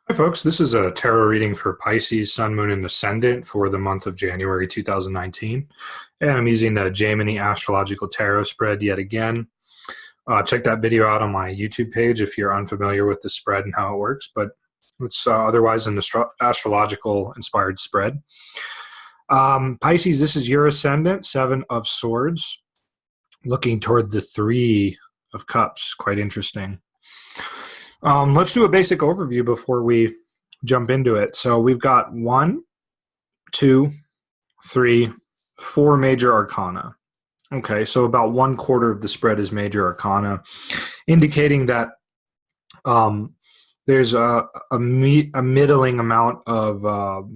Hi, folks. This is a tarot reading for Pisces, Sun, Moon, and Ascendant for the month of January 2019. And I'm using the Gemini Astrological Tarot spread yet again. Check that video out on my YouTube page if you're unfamiliar with the spread and how it works, but it's otherwise an astrological inspired spread. Pisces, this is your Ascendant, Seven of Swords, looking toward the Three of Cups. Quite interesting. Let's do a basic overview before we jump into it. So we've got 1, 2, 3, 4 major arcana. Okay, so about 1/4 of the spread is major arcana, indicating that there's a middling amount of,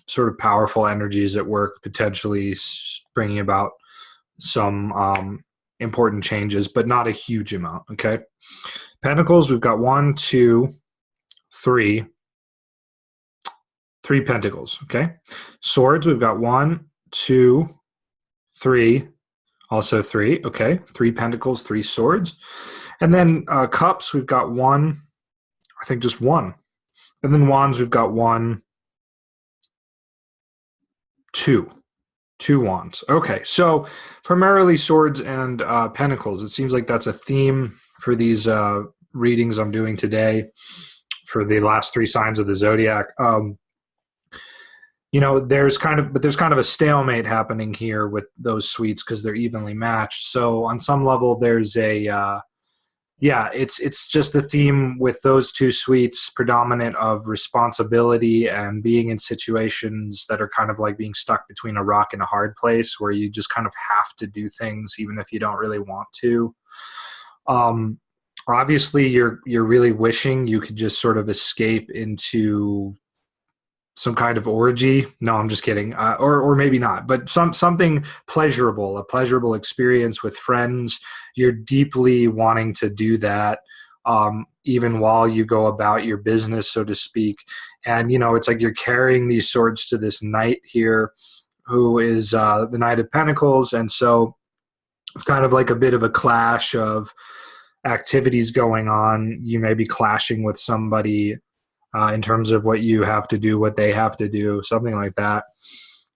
sort of powerful energies at work, potentially bringing about some important changes, but not a huge amount, okay? Pentacles, we've got 1, 2, 3. 3 pentacles, okay? Swords, we've got 1, 2, 3, also 3, okay? 3 pentacles, 3 swords. And then cups, we've got 1, I think just 1. And then wands, we've got 1, 2. 2 wands. Okay, so primarily swords and pentacles. It seems like that's a theme for these readings I'm doing today for the last 3 signs of the zodiac. There's kind of a stalemate happening here with those suites because they're evenly matched. So on some level, there's it's just the theme with those 2 suites predominant of responsibility and being in situations that are kind of like being stuck between a rock and a hard place where you just kind of have to do things even if you don't really want to. Obviously you're really wishing you could just sort of escape into some kind of orgy. No, I'm just kidding. Or maybe not, but something pleasurable, a pleasurable experience with friends. You're deeply wanting to do that, even while you go about your business, so to speak. And, it's like you're carrying these swords to this knight here who is the Knight of Pentacles. And so it's kind of like a bit of a clash of activities going on. You may be clashing with somebody in terms of what you have to do, what they have to do, something like that.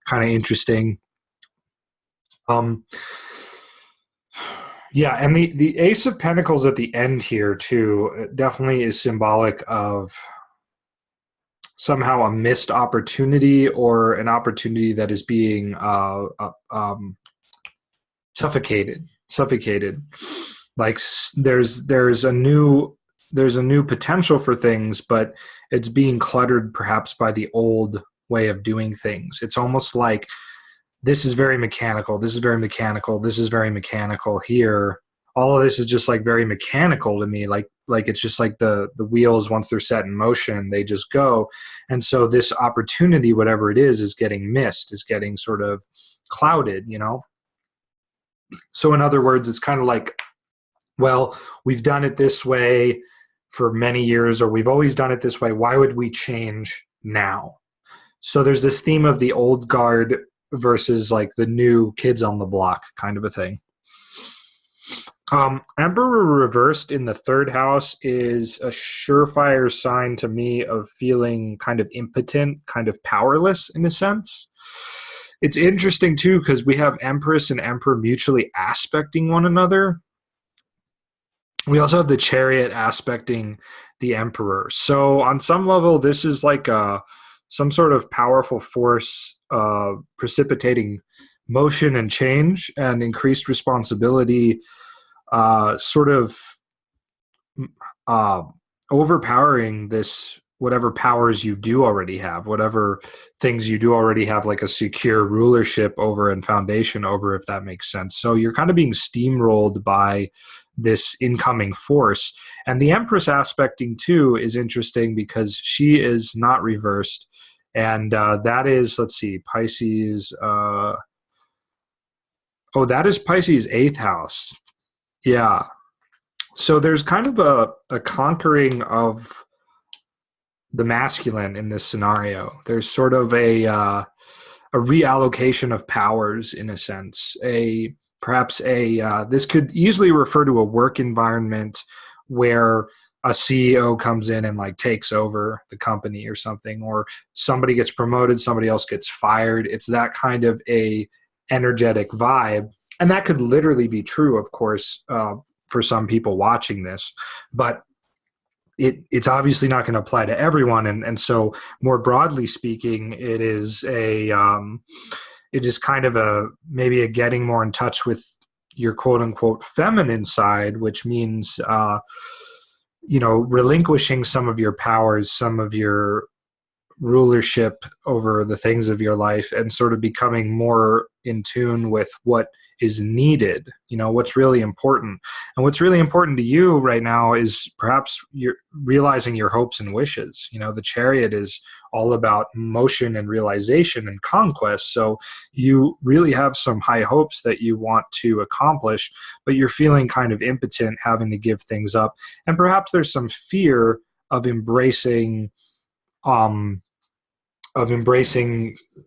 Kind of interesting. And the Ace of Pentacles at the end here too definitely is symbolic of somehow a missed opportunity or an opportunity that is being suffocated. Like there's a new potential for things, but it's being cluttered perhaps by the old way of doing things. It's almost like this is very mechanical, this is very mechanical, this is very mechanical here. All of this is just like very mechanical to me. Like it's just like the wheels, once they're set in motion, they just go. And so this opportunity, whatever it is getting missed, is getting sort of clouded, So in other words, it's kind of like, well, we've done it this way for many years, or we've always done it this way. Why would we change now? So there's this theme of the old guard versus like the new kids on the block kind of a thing. Emperor reversed in the 3rd house is a surefire sign to me of feeling kind of impotent, kind of powerless in a sense. It's interesting too because we have Empress and Emperor mutually aspecting one another. We also have the Chariot aspecting the Emperor. So on some level, this is like some sort of powerful force precipitating motion and change and increased responsibility, sort of overpowering this, whatever powers you do already have, whatever things you do already have, like a secure rulership over and foundation over, if that makes sense. So you're kind of being steamrolled by this incoming force. And the Empress aspecting too is interesting because she is not reversed. And that is, let's see, Pisces. That is Pisces' 8th house. Yeah. So there's kind of a conquering of the masculine in this scenario. There's sort of a reallocation of powers in a sense. This could easily refer to a work environment where a CEO comes in and like takes over the company or something, or somebody gets promoted, somebody else gets fired. It's that kind of a energetic vibe. And that could literally be true, of course, for some people watching this, but it's obviously not going to apply to everyone. And so more broadly speaking, it is kind of maybe a getting more in touch with your quote unquote feminine side, which means, relinquishing some of your powers, some of your rulership over the things of your life, and sort of becoming more in tune with what is needed, what's really important. And what's really important to you right now is perhaps you're realizing your hopes and wishes. The Chariot is all about motion and realization and conquest. So you really have some high hopes that you want to accomplish, but you're feeling kind of impotent, having to give things up. And perhaps there's some fear of embracing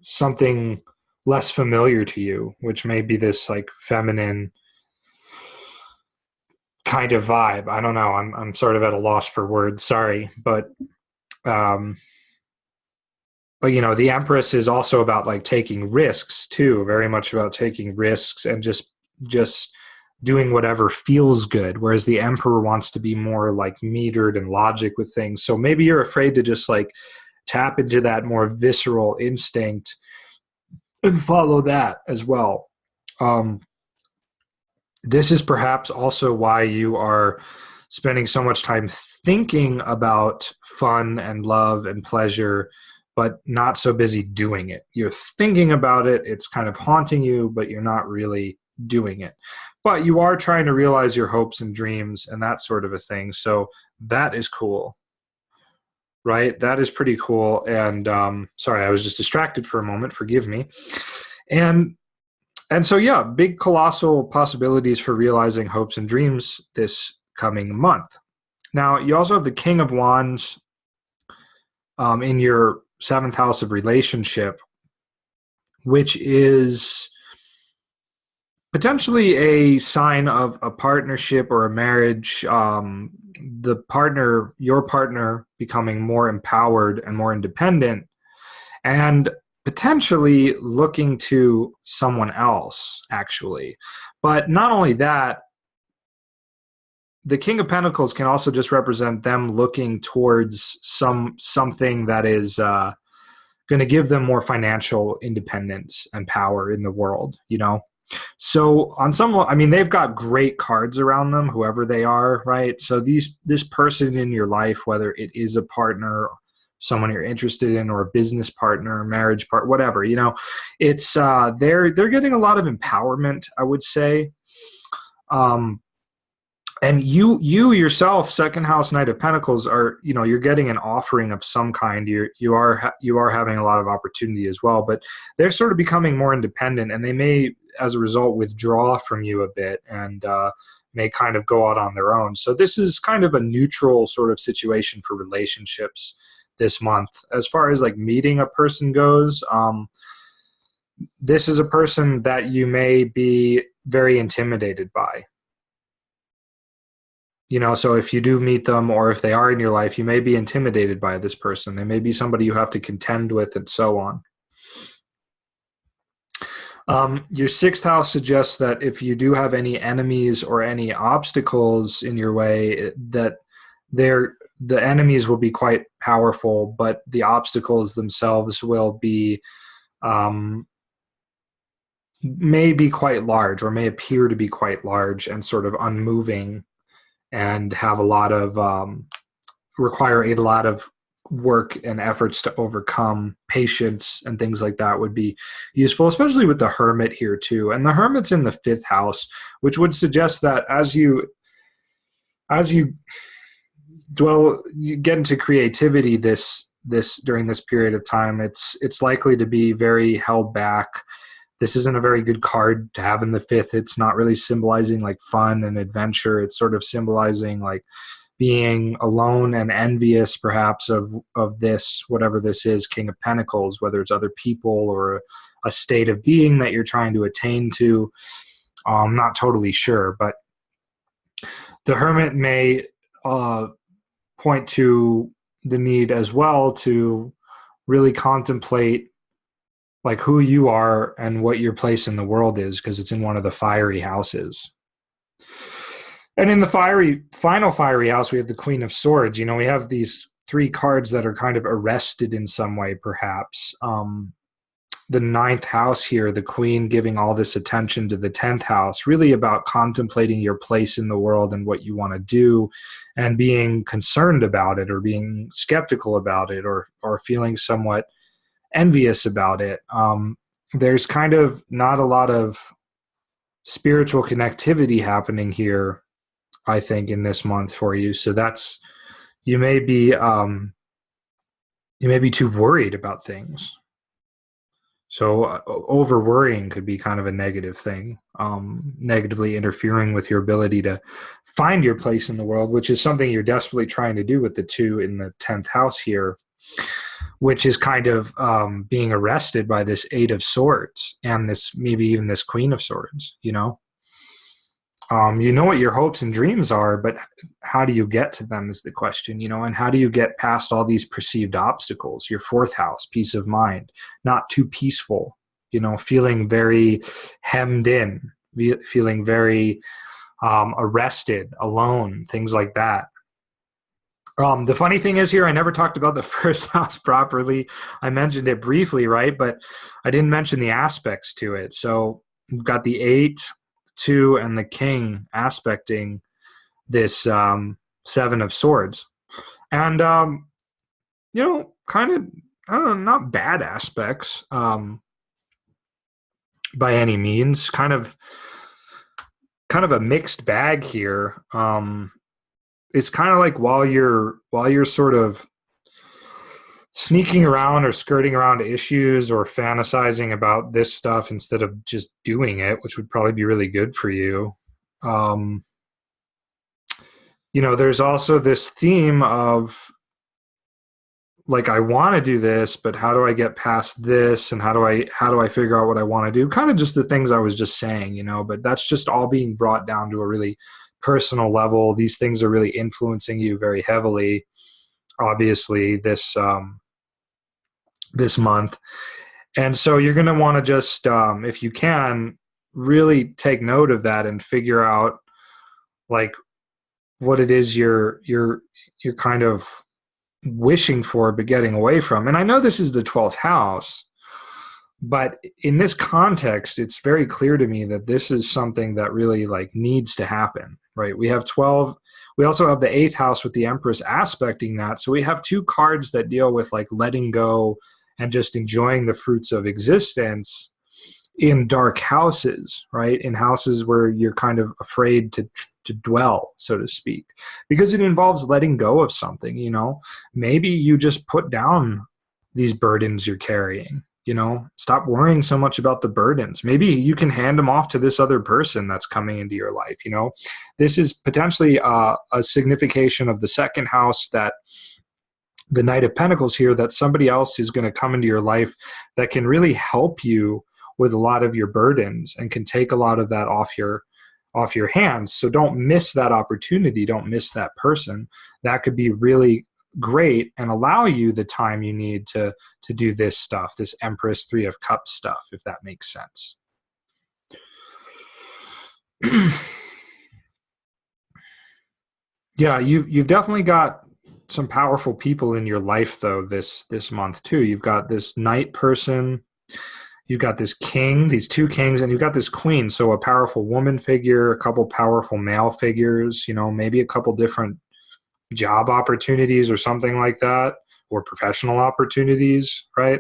something less familiar to you, which may be this like feminine kind of vibe. I don't know. I'm sort of at a loss for words. Sorry, but the Empress is also about like taking risks too. Very much about taking risks and just doing whatever feels good. Whereas the Emperor wants to be more like metered and logic with things. So maybe you're afraid to just like tap into that more visceral instinct and follow that as well. This is perhaps also why you are spending so much time thinking about fun and love and pleasure, but not so busy doing it. You're thinking about it, it's kind of haunting you, but you're not really doing it. But you are trying to realize your hopes and dreams and that sort of a thing. So that is cool. Right? That is pretty cool. And sorry, I was just distracted for a moment. Forgive me. And so, yeah, big colossal possibilities for realizing hopes and dreams this coming month. Now, you also have the King of Wands in your 7th house of relationship, which is potentially a sign of a partnership or a marriage, your partner becoming more empowered and more independent, and potentially looking to someone else, actually. But not only that, the King of Pentacles can also just represent them looking towards something that is going to give them more financial independence and power in the world, So on they've got great cards around them, whoever they are, right? So this person in your life, whether it is a partner, someone you're interested in, or a business partner, marriage partner, whatever, it's they're getting a lot of empowerment, I would say. And you yourself, 2nd house Knight of Pentacles, are, you're getting an offering of some kind. You are having a lot of opportunity as well, but they're sort of becoming more independent, and they may, as a result, withdraw from you a bit and may kind of go out on their own. So this is kind of a neutral sort of situation for relationships this month. As far as like meeting a person goes, this is a person that you may be very intimidated by. So if you do meet them, or if they are in your life, you may be intimidated by this person. They may be somebody you have to contend with, and so on. Your 6th house suggests that if you do have any enemies or any obstacles in your way, that the enemies will be quite powerful, but the obstacles themselves will be may be quite large, or may appear to be quite large and sort of unmoving, and have a lot of require a lot of work and efforts to overcome. Patience and things like that would be useful, especially with the Hermit here too. And the Hermit's in the 5th house, which would suggest that as you get into creativity this during this period of time, it's likely to be very held back. This isn't a very good card to have in the 5th. It's not really symbolizing like fun and adventure. It's sort of symbolizing like being alone and envious, perhaps, of this, whatever this is, King of Pentacles, whether it's other people or a state of being that you're trying to attain to. I'm not totally sure, but the Hermit may point to the need as well to really contemplate like who you are and what your place in the world is, because it's in one of the fiery houses. And in the final fiery house, we have the Queen of Swords. We have these three cards that are kind of arrested in some way, perhaps. The ninth house here, the Queen giving all this attention to the 10th house, really about contemplating your place in the world and what you want to do, and being concerned about it, or being skeptical about it, or feeling somewhat envious about it. There's kind of not a lot of spiritual connectivity happening here, I think, in this month for you. So that's, you may be too worried about things. So over worrying could be kind of a negative thing, negatively interfering with your ability to find your place in the world, which is something you're desperately trying to do with the 2 in the 10th house here, which is kind of being arrested by this 8 of Swords and this, maybe even this Queen of Swords. You know what your hopes and dreams are, but how do you get to them is the question, and how do you get past all these perceived obstacles? Your 4th house, peace of mind, not too peaceful, feeling very hemmed in, feeling very arrested, alone, things like that. The funny thing is here, I never talked about the 1st house properly. I mentioned it briefly, right? But I didn't mention the aspects to it. So we've got the 8, 2, and the King aspecting this 7 of Swords. And, kind of, I don't know, not bad aspects by any means. Kind of a mixed bag here. It's kind of like while you're sort of sneaking around or skirting around issues or fantasizing about this stuff instead of just doing it, which would probably be really good for you. There's also this theme of like, I want to do this, but how do I get past this? And how do I figure out what I want to do? Kind of just the things I was just saying, but that's just all being brought down to a really personal level. These things are really influencing you very heavily, obviously, this month. And so you're going to want to just, if you can, really take note of that and figure out like what it is you're kind of wishing for but getting away from. And I know this is the 12th house, but in this context, it's very clear to me that this is something that really like needs to happen, right? We have 12. We also have the 8th house with the Empress aspecting that. So we have 2 cards that deal with like letting go and just enjoying the fruits of existence in dark houses, right? In houses where you're kind of afraid to dwell, so to speak, because it involves letting go of something. Maybe you just put down these burdens you're carrying. Stop worrying so much about the burdens. Maybe you can hand them off to this other person that's coming into your life. This is potentially a signification of the 2nd house, that the Knight of Pentacles here, that somebody else is going to come into your life that can really help you with a lot of your burdens and can take a lot of that off your hands. So don't miss that opportunity. Don't miss that person. That could be really great and allow you the time you need to do this stuff, this Empress 3 of Cups stuff, if that makes sense. Yeah, you've definitely got some powerful people in your life though this month too. You've got this Knight person, you've got this King, these 2 kings, and you've got this Queen. So a powerful woman figure, a couple powerful male figures, maybe a couple different job opportunities or something like that, or professional opportunities, right?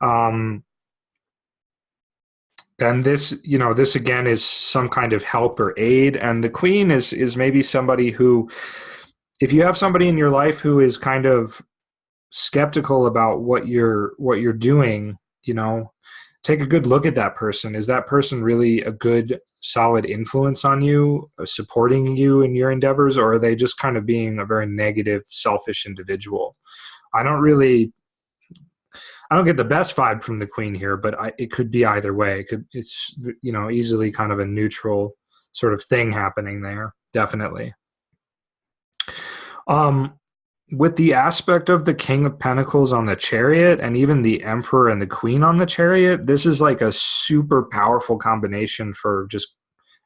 And this, this again is some kind of help or aid. And the Queen is maybe somebody who, if you have somebody in your life who is kind of skeptical about what you're doing, take a good look at that person. Is that person really a good, solid influence on you, supporting you in your endeavors, or are they just kind of being a very negative, selfish individual? I don't get the best vibe from the Queen here, but it could be either way. It's easily kind of a neutral sort of thing happening there, definitely. Um, with the aspect of the King of Pentacles on the Chariot and even the Emperor and the Queen on the Chariot, this is like a super powerful combination for just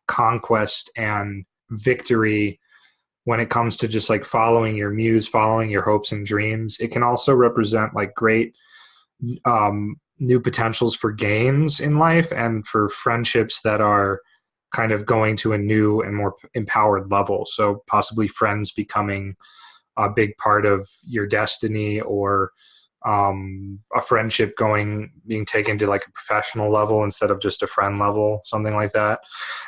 conquest and victory when it comes to just like following your muse, following your hopes and dreams. It can also represent like great new potentials for gains in life and for friendships that are kind of going to a new and more empowered level. So possibly friends becoming a big part of your destiny, or a friendship being taken to like a professional level instead of just a friend level, something like that.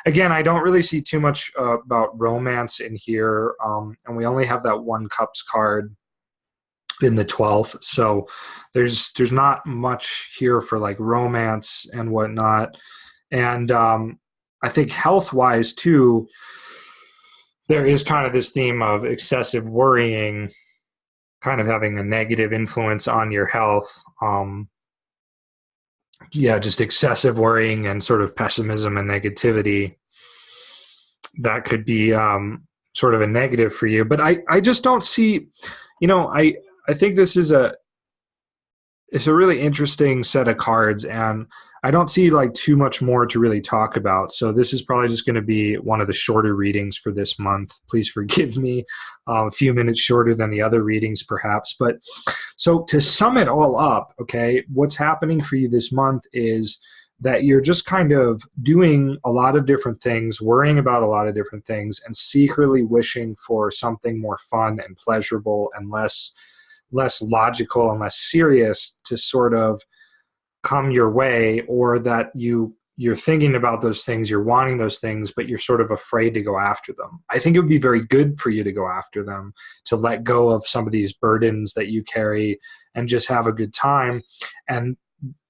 Again, I don't really see too much about romance in here, and we only have that one cups card in the 12th, so there's not much here for like romance and whatnot. And I think health wise too, there is kind of this theme of excessive worrying kind of having a negative influence on your health. Just excessive worrying and sort of pessimism and negativity that could be sort of a negative for you. But I just don't see, I think this is it's a really interesting set of cards, and I don't see like too much more to really talk about. So this is probably just going to be one of the shorter readings for this month. Please forgive me, a few minutes shorter than the other readings perhaps. But so to sum it all up, okay, what's happening for you this month is that you're just kind of doing a lot of different things, worrying about a lot of different things, and secretly wishing for something more fun and pleasurable and less logical and less serious to sort of come your way, or that you're thinking about those things, you're wanting those things, but you're sort of afraid to go after them. I think it would be very good for you to go after them, to let go of some of these burdens that you carry and just have a good time. And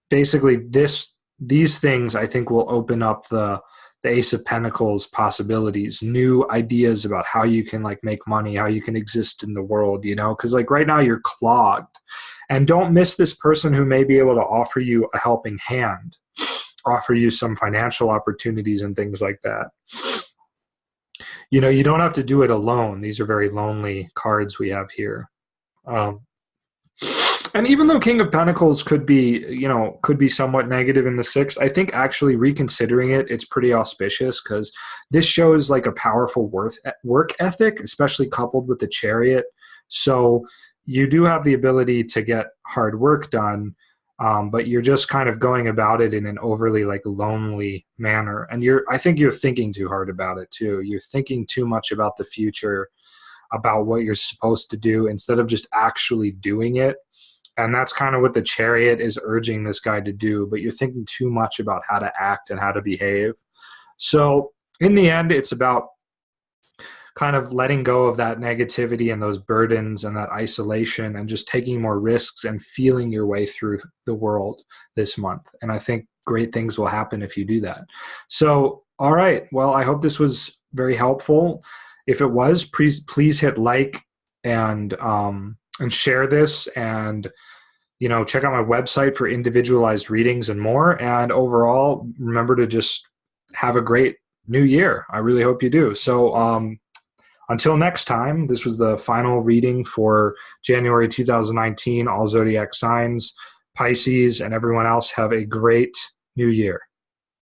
basically these things I think will open up the Ace of Pentacles possibilities, new ideas about how you can like make money, how you can exist in the world, because like right now you're clogged. And don't miss this person who may be able to offer you a helping hand, offer you some financial opportunities and things like that. You don't have to do it alone. These are very lonely cards we have here. And even though King of Pentacles could be somewhat negative in the sixth, I think actually reconsidering it, it's pretty auspicious, because this shows like a powerful work ethic, especially coupled with the Chariot. So you do have the ability to get hard work done, but you're just kind of going about it in an overly like lonely manner. And I think you're thinking too hard about it too. You're thinking too much about the future, about what you're supposed to do, instead of just actually doing it. And that's kind of what the Chariot is urging this guy to do, but you're thinking too much about how to act and how to behave. So in the end, it's about kind of letting go of that negativity and those burdens and that isolation, and just taking more risks and feeling your way through the world this month. And I think great things will happen if you do that. So, all right. Well, I hope this was very helpful. If it was, please hit like and share this, and check out my website for individualized readings and more. And overall, remember to just have a great new year. I really hope you do. So until next time, this was the final reading for January 2019, all zodiac signs. Pisces and everyone else, have a great new year.